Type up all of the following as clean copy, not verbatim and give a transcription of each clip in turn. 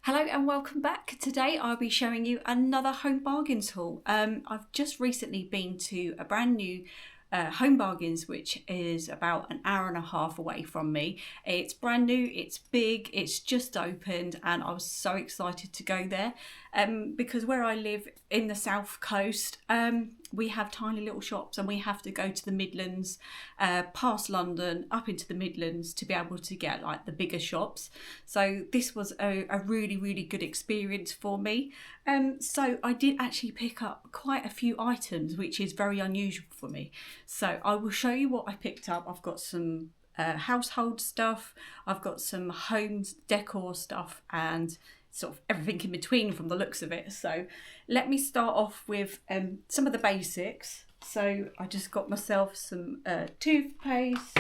Hello and welcome back. Today I'll be showing you another Home Bargains haul. I've just recently been to a brand new Home Bargains, which is about an hour and a half away from me. It's brand new, it's big, it's just opened, and I was so excited to go there because where I live in the south coast, we have tiny little shops and we have to go to the Midlands, past London, up into the Midlands to be able to get like the bigger shops. So this was a really, really good experience for me. So I did actually pick up quite a few items, which is very unusual for me. So I will show you what I picked up. I've got some household stuff, I've got some home decor stuff, and sort of everything in between from the looks of it. So let me start off with some of the basics. So I just got myself some toothpaste,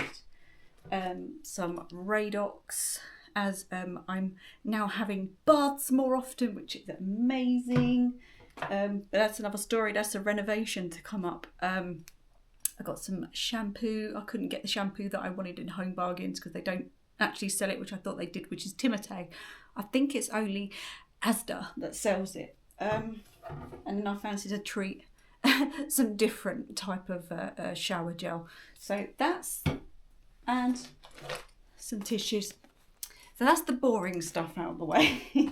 some Radox, as I'm now having baths more often, which is amazing. But that's another story. That's a renovation to come up. I got some shampoo. I couldn't get the shampoo that I wanted in Home Bargains because they don't actually sell it, which I thought they did, which is Timotei. I think it's only Asda that sells it. And then I fancied a treat, some different type of shower gel. So that's, and some tissues. So that's the boring stuff out of the way.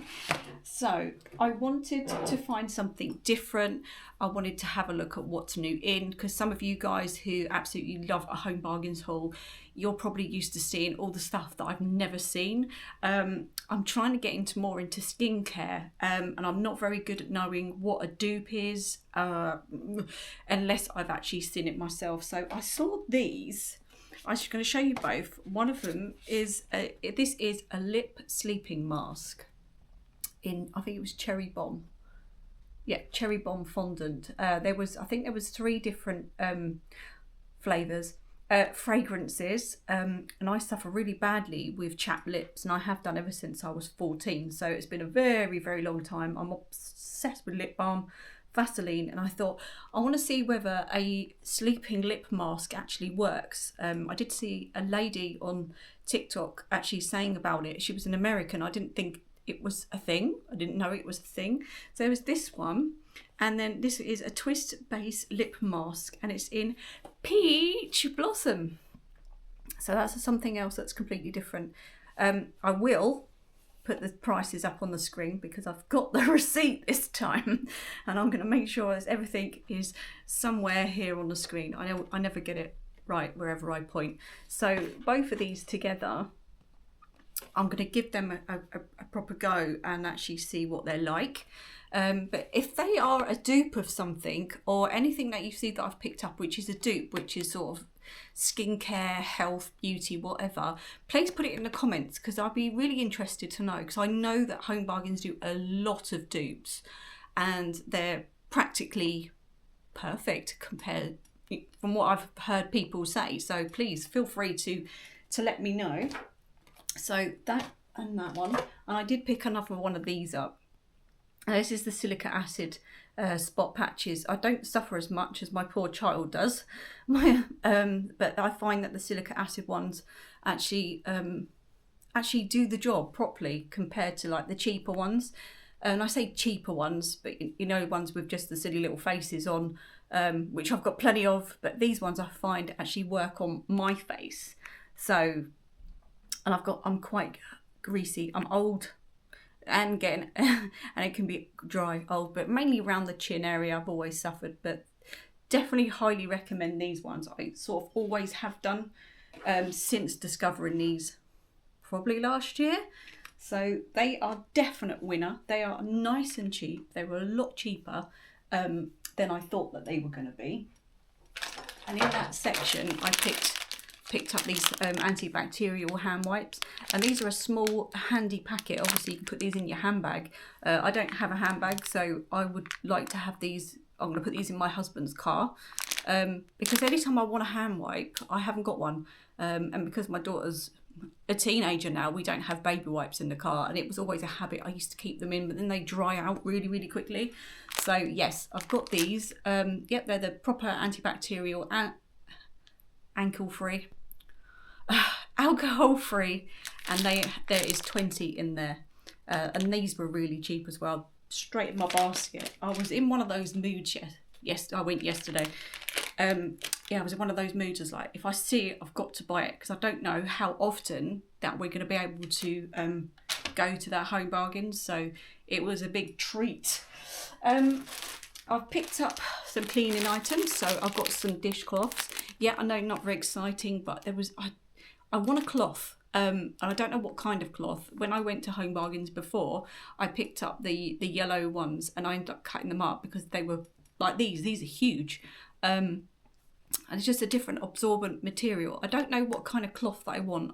So I wanted to find something different. I wanted to have a look at what's new in, because some of you guys who absolutely love a Home Bargains haul, you're probably used to seeing all the stuff that I've never seen. I'm trying to get into skincare, and I'm not very good at knowing what a dupe is unless I've actually seen it myself. So I saw these. I'm just going to show you both. One of them is this is a lip sleeping mask in, I think it was Cherry Bomb. Yeah, Cherry Bomb fondant. I think there was 3 different flavours, fragrances, and I suffer really badly with chapped lips, and I have done ever since I was 14. So it's been a very, very long time. I'm obsessed with lip balm, Vaseline, and I thought I want to see whether a sleeping lip mask actually works. I did see a lady on TikTok actually saying about it. She was an American. I didn't think it was a thing. I didn't know it was a thing. So there was this one, and then this is a twist base lip mask, and it's in Peach Blossom. So that's something else that's completely different. I will put the prices up on the screen because I've got the receipt this time, and I'm going to make sure that everything is somewhere here on the screen. I never get it right wherever I point. So both of these together, I'm going to give them a proper go and actually see what they're like. But if they are a dupe of something, or anything that you see that I've picked up which is a dupe, which is sort of skincare, health, beauty, whatever, please put it in the comments, because I'd be really interested to know, because I know that Home Bargains do a lot of dupes and they're practically perfect compared from what I've heard people say. So please feel free to let me know. So that and that one, and I did pick another one of these up. This is the silica acid spot patches. I don't suffer as much as my poor child does, but I find that the silica acid ones actually do the job properly compared to like the cheaper ones. And I say cheaper ones, but you know, ones with just the silly little faces on, which I've got plenty of. But these ones I find actually work on my face. So, and I'm quite greasy. I'm old and getting and it can be dry old, but mainly around the chin area I've always suffered. But definitely highly recommend these ones. I sort of always have done since discovering these probably last year. So they are definite winner. They are nice and cheap. They were a lot cheaper than I thought that they were going to be. And in that section I picked up these antibacterial hand wipes, and these are a small handy packet. Obviously you can put these in your handbag. I don't have a handbag, so I would like to have these. I'm going to put these in my husband's car, because anytime I want a hand wipe, I haven't got one, and because my daughter's a teenager now, we don't have baby wipes in the car, and it was always a habit. I used to keep them in, but then they dry out really, really quickly. So yes, I've got these. Yep, they're the proper antibacterial and ankle-free, alcohol-free, and there is 20 in there. and these were really cheap as well, straight in my basket. I was in one of those moods, yes, I went yesterday. Yeah, I was in one of those moods as like, if I see it, I've got to buy it, because I don't know how often that we're going to be able to go to that Home Bargains, so it was a big treat. I've picked up some cleaning items, so I've got some dishcloths. Yeah, I know, not very exciting, but I want a cloth, and I don't know what kind of cloth. When I went to Home Bargains before, I picked up the yellow ones, and I ended up cutting them up because they were like these. These are huge. And it's just a different absorbent material. I don't know what kind of cloth that I want.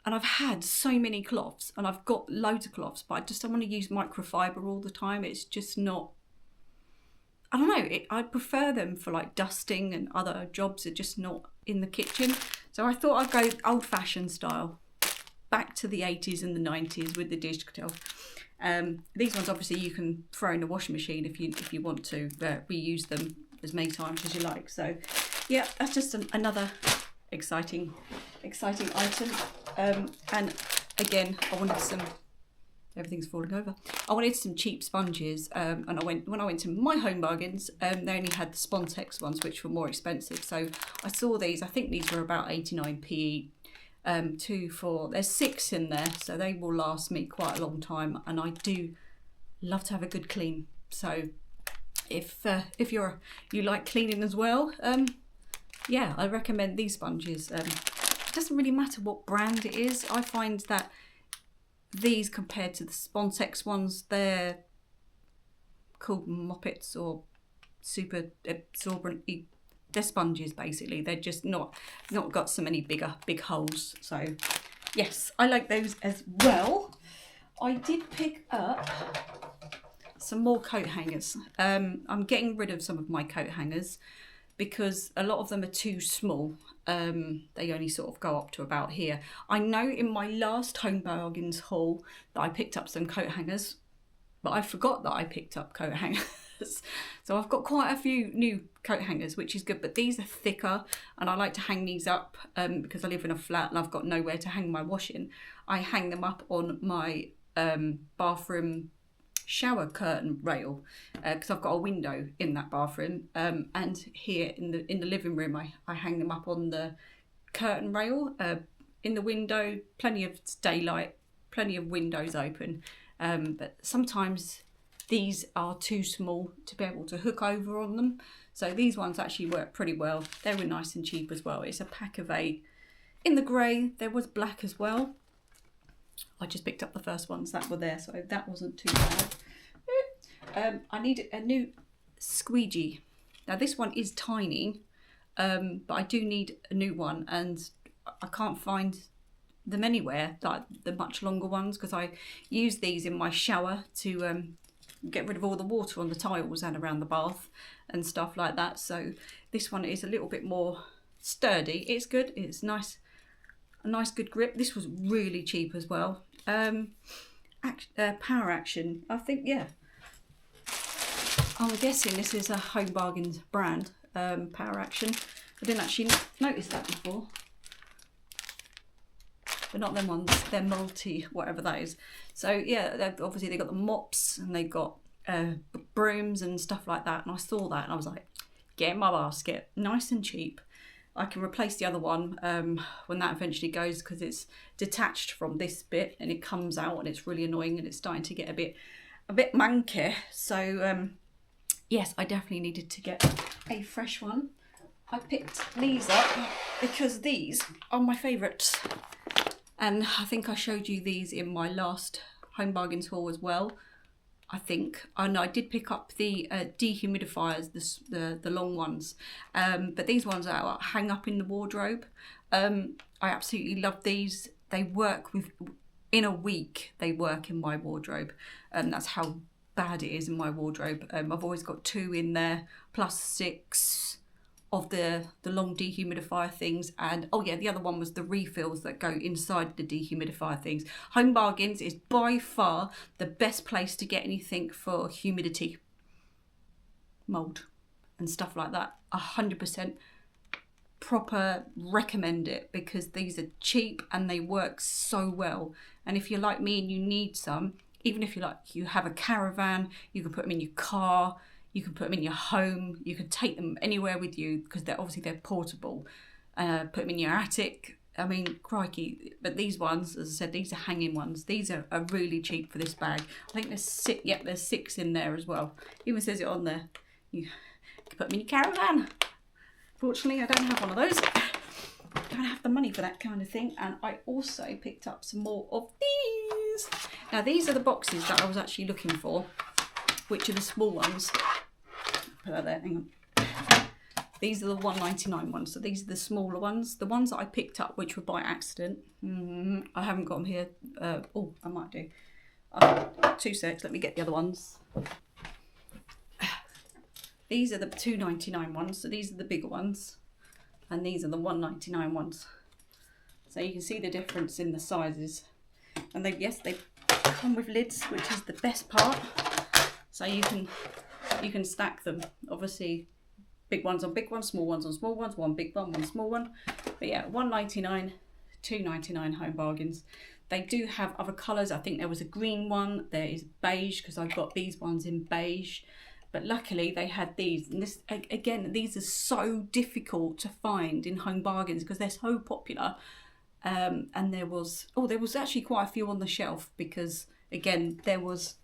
And I've had so many cloths, and I've got loads of cloths, but I just don't want to use microfiber all the time. It's just not, I don't know, I prefer them for like dusting and other jobs, are just not in the kitchen. So I thought I'd go old-fashioned style, back to the 80s and the 90s with the dishcloth. These ones obviously you can throw in the washing machine if you want to reuse them as many times as you like. So yeah, that's just another exciting item. And again, I wanted some, everything's falling over. I wanted some cheap sponges, and when I went to my Home Bargains, they only had the Spontex ones, which were more expensive. So I saw these. I think these were about 89p. There's 6 in there, so they will last me quite a long time, and I do love to have a good clean. So if you like cleaning as well, yeah, I recommend these sponges. It doesn't really matter what brand it is. I find that these, compared to the Spontex ones, they're called moppets or super absorbent. They're sponges basically. They're just not got so many big holes. So yes, I like those as well. I did pick up some more coat hangers. I'm getting rid of some of my coat hangers because a lot of them are too small. They only sort of go up to about here. I know in my last Home Bargains haul that I picked up some coat hangers, but I forgot that I picked up coat hangers. So I've got quite a few new coat hangers, which is good, but these are thicker, and I like to hang these up because I live in a flat and I've got nowhere to hang my washing. I hang them up on my bathroom shower curtain rail because I've got a window in that bathroom, and here in the living room I hang them up on the curtain rail in the window. Plenty of daylight, plenty of windows open, but sometimes these are too small to be able to hook over on them. So these ones actually work pretty well. They were nice and cheap as well. It's a pack of 8 in the grey. There was black as well. I just picked up the first ones that were there, so that wasn't too bad. I need a new squeegee. Now this one is tiny, but I do need a new one, and I can't find them anywhere, like the much longer ones, because I use these in my shower to get rid of all the water on the tiles and around the bath and stuff like that. So this one is a little bit more sturdy. It's good. It's nice, a nice good grip. This was really cheap as well. Power Action, I think, yeah. I'm guessing this is a Home Bargains brand, Power Action. I didn't actually notice that before. But not them ones, they're multi, whatever that is. So yeah, obviously they got the mops and they got brooms and stuff like that. And I saw that and I was like, get in my basket, nice and cheap. I can replace the other one when that eventually goes, because it's detached from this bit and it comes out and it's really annoying and it's starting to get a bit manky. So yes, I definitely needed to get a fresh one. I picked these up because these are my favourites. And I think I showed you these in my last Home Bargains haul as well. I think. Oh no, I did pick up the dehumidifiers, the long ones. But these ones are hang up in the wardrobe. I absolutely love these. They work in a week. They work in my wardrobe. That's how bad it is in my wardrobe. I've always got 2 in there, plus 6 of the long dehumidifier things. And oh yeah, the other one was the refills that go inside the dehumidifier things. Home Bargains is by far the best place to get anything for humidity, mold and stuff like that. 100% proper recommend it, because these are cheap and they work so well. And if you're like me and you need some, even if you have a caravan, you can put them in your car, you can put them in your home, you can take them anywhere with you because they're portable. Put them in your attic. I mean, crikey. But these ones, as I said, these are hanging ones. These are really cheap for this bag. I think there's 6, yep, there's 6 in there as well. Even says it on there. You can put them in your caravan. Fortunately, I don't have one of those. I don't have the money for that kind of thing. And I also picked up some more of these. Now, these are the boxes that I was actually looking for, which are the small ones. Put that there, hang on. These are the $1.99 ones, so these are the smaller ones. The ones that I picked up, which were by accident. I haven't got them here. Oh, I might do. 2 secs, let me get the other ones. These are the $2.99 ones, so these are the bigger ones. And these are the $1.99 ones. So you can see the difference in the sizes. And they come with lids, which is the best part. So you can stack them, obviously. Big ones on big ones, small ones on small ones, one big one, one small one. But yeah, $1.99, $2.99 home bargains. They do have other colours. I think there was a green one. There is beige because I've got these ones in beige. But luckily they had these. And this, again, these are so difficult to find in home bargains because they're so popular. And there was actually quite a few on the shelf because, again, there was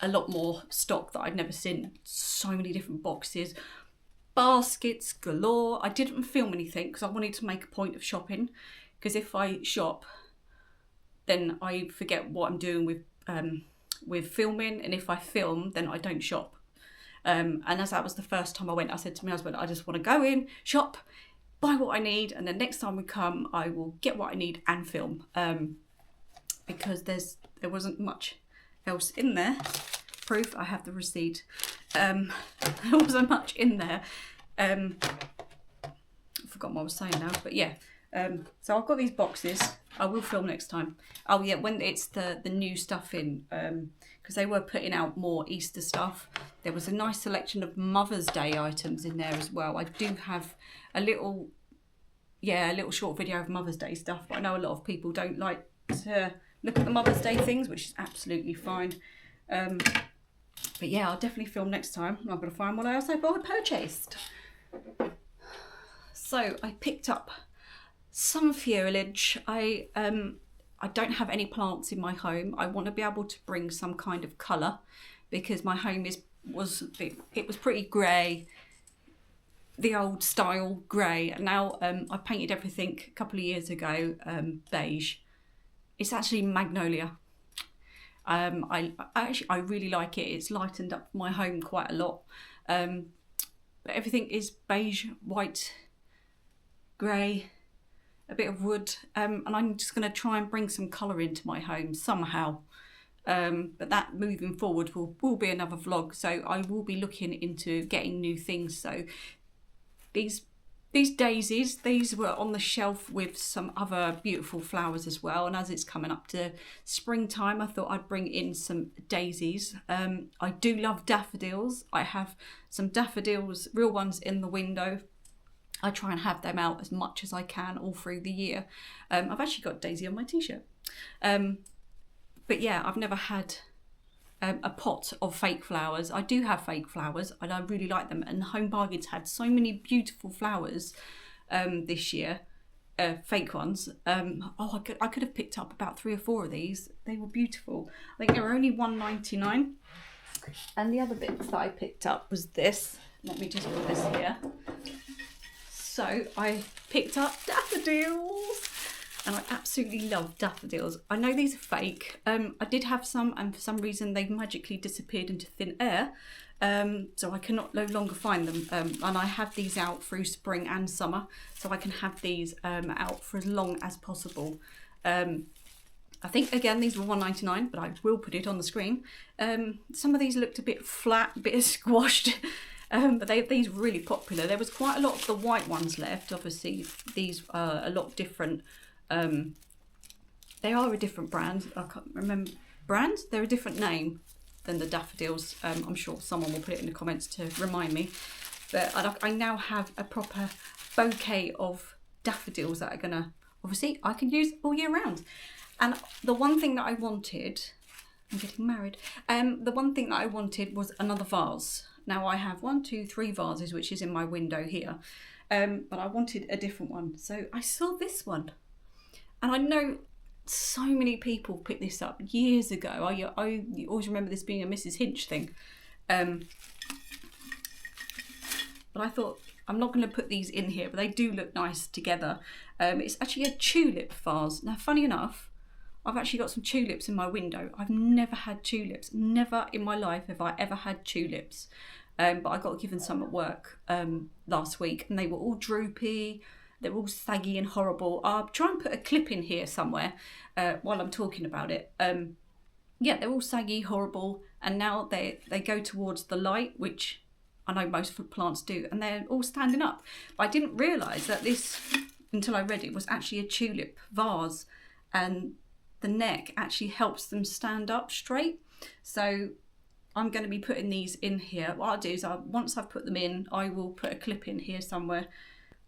a lot more stock that I'd never seen. So many different boxes, baskets galore. I didn't film anything because I wanted to make a point of shopping, because if I shop then I forget what I'm doing with filming, and if I film then I don't shop. And as that was the first time I went, I said to my husband, I just want to go in, shop, buy what I need, and the next time we come I will get what I need and film, because there wasn't much else in there. Proof, I have the receipt. There wasn't much in there. I forgot what I was saying now, but yeah. So I've got these boxes. I will film next time. Oh yeah, when it's the new stuff in, because they were putting out more Easter stuff. There was a nice selection of Mother's Day items in there as well. I do have a little short video of Mother's Day stuff, but I know a lot of people don't like to look at the Mother's Day things, which is absolutely fine. But yeah, I'll definitely film next time. I'm going to find what else I purchased. So I picked up some foliage. I don't have any plants in my home. I want to be able to bring some kind of colour because my home was pretty grey, the old style grey. And now I painted everything a couple of years ago beige. It's actually magnolia. I really like it. It's lightened up my home quite a lot. But everything is beige, white, grey, a bit of wood, and I'm just going to try and bring some colour into my home somehow. But that moving forward will be another vlog, so I will be looking into getting new things. So these daisies, these were on the shelf with some other beautiful flowers as well, and as it's coming up to springtime I thought I'd bring in some daisies. I do love daffodils. I have some daffodils, real ones, in the window. I try and have them out as much as I can all through the year. I've actually got daisy on my t-shirt. But yeah, I've never had a pot of fake flowers. I do have fake flowers and I really like them, and Home Bargains had so many beautiful flowers this year, fake ones. I could have picked up about 3 or 4 of these. They were beautiful. I think they were only $1.99. And the other bits that I picked up was this. Let me just put this here. So I picked up daffodils, and I absolutely love daffodils. I know these are fake. I did have some, and for some reason they've magically disappeared into thin air. So I cannot no longer find them. And I have these out through spring and summer, so I can have these out for as long as possible. I think, again, these were $1.99, but I will put it on the screen. Some of these looked a bit flat, a bit squashed. But these were really popular. There was quite a lot of the white ones left. Obviously, these are a lot different. They are a different brand. I can't remember brand. They're a different name than the daffodils. I'm sure someone will put it in the comments to remind me. But I now have a proper bouquet of daffodils that are gonna, obviously, I can use all year round. And the one thing that I wanted, I'm getting married, the one thing that I wanted was another vase. Now I have 1, 2, 3 vases, which is in my window here, but I wanted a different one. So I saw this one, and I know so many people picked this up years ago. I always remember this being a Mrs. Hinch thing. But I thought, I'm not going to put these in here, but they do look nice together. It's actually a tulip vase. Now, funny enough, I've actually got some tulips in my window. I've never had tulips. Never in my life have I ever had tulips. But I got given some at work last week, and they were all droopy. They were all saggy and horrible. I'll try and put a clip in here somewhere while I'm talking about it. Yeah, they're all saggy, horrible, and now they go towards the light, which I know most plants do, and they're all standing up. But I didn't realise that this, until I read it, was actually a tulip vase, and the neck actually helps them stand up straight. So I'm going to be putting these in here. What I'll do is, once I've put them in, I will put a clip in here somewhere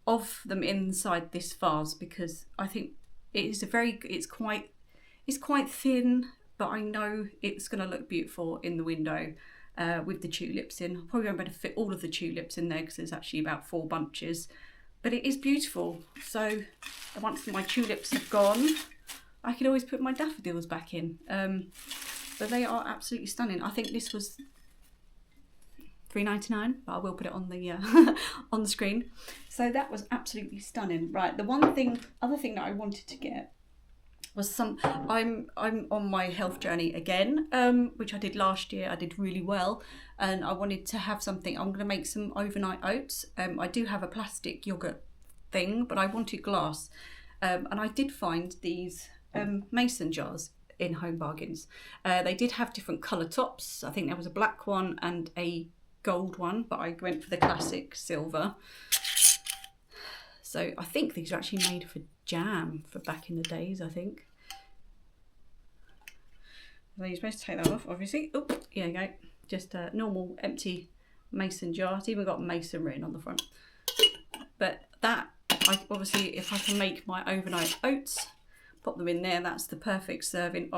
of them inside this vase, because I think it is it's quite thin, but I know it's going to look beautiful in the window with the tulips in. I probably won't be able to fit all of the tulips in there because there's actually about 4 bunches, but it is beautiful. So once my tulips have gone, I can always put my daffodils back in. But they are absolutely stunning. I think this was $3.99, but I will put it on the on the screen. So that was absolutely stunning. Right, the other thing that I wanted to get was some. I'm on my health journey again, which I did last year. I did really well, and I wanted to have something. I'm going to make some overnight oats. I do have a plastic yogurt thing, but I wanted glass, and I did find these mason jars in Home Bargains. They did have different colour tops. I think there was a black one and a gold one, but I went for the classic silver. So I think these are actually made for jam for back in the days, I think. So you're supposed to take that off, obviously. Oh, here you go. Just a normal empty mason jar. It's even got mason written on the front. But that, obviously, if I can make my overnight oats, pop them in there, that's the perfect serving.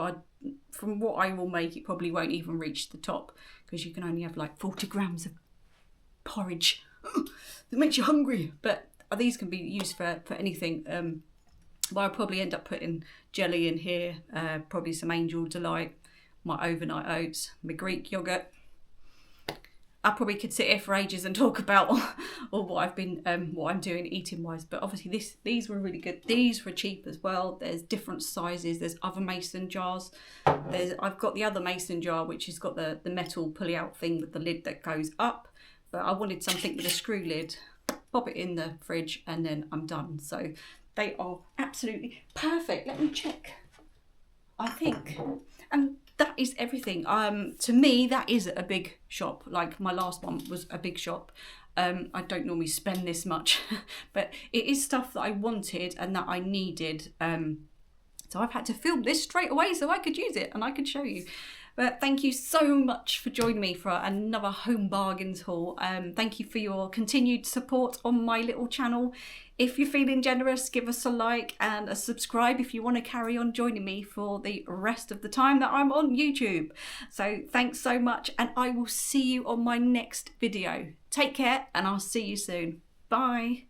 From what I will make, it probably won't even reach the top, because you can only have like 40 grams of porridge. That makes you hungry. But these can be used for anything. Well, I'll probably end up putting jelly in here, probably some Angel Delight, my overnight oats, my Greek yogurt. I probably could sit here for ages and talk about all what I've been, what I'm doing eating wise. But obviously these were really good. These were cheap as well. There's different sizes. There's other mason jars. I've got the other mason jar, which has got the metal pulley out thing with the lid that goes up. But I wanted something with a screw lid. Pop it in the fridge and then I'm done. So they are absolutely perfect. Let me check. I think, and that is everything. To me, that is a big shop. Like my last one was a big shop. I don't normally spend this much, but it is stuff that I wanted and that I needed. So I've had to film this straight away so I could use it and I could show you. But thank you so much for joining me for another Home Bargains haul. Thank you for your continued support on my little channel. If you're feeling generous, give us a like and a subscribe if you want to carry on joining me for the rest of the time that I'm on YouTube. So thanks so much, and I will see you on my next video. Take care, and I'll see you soon. Bye.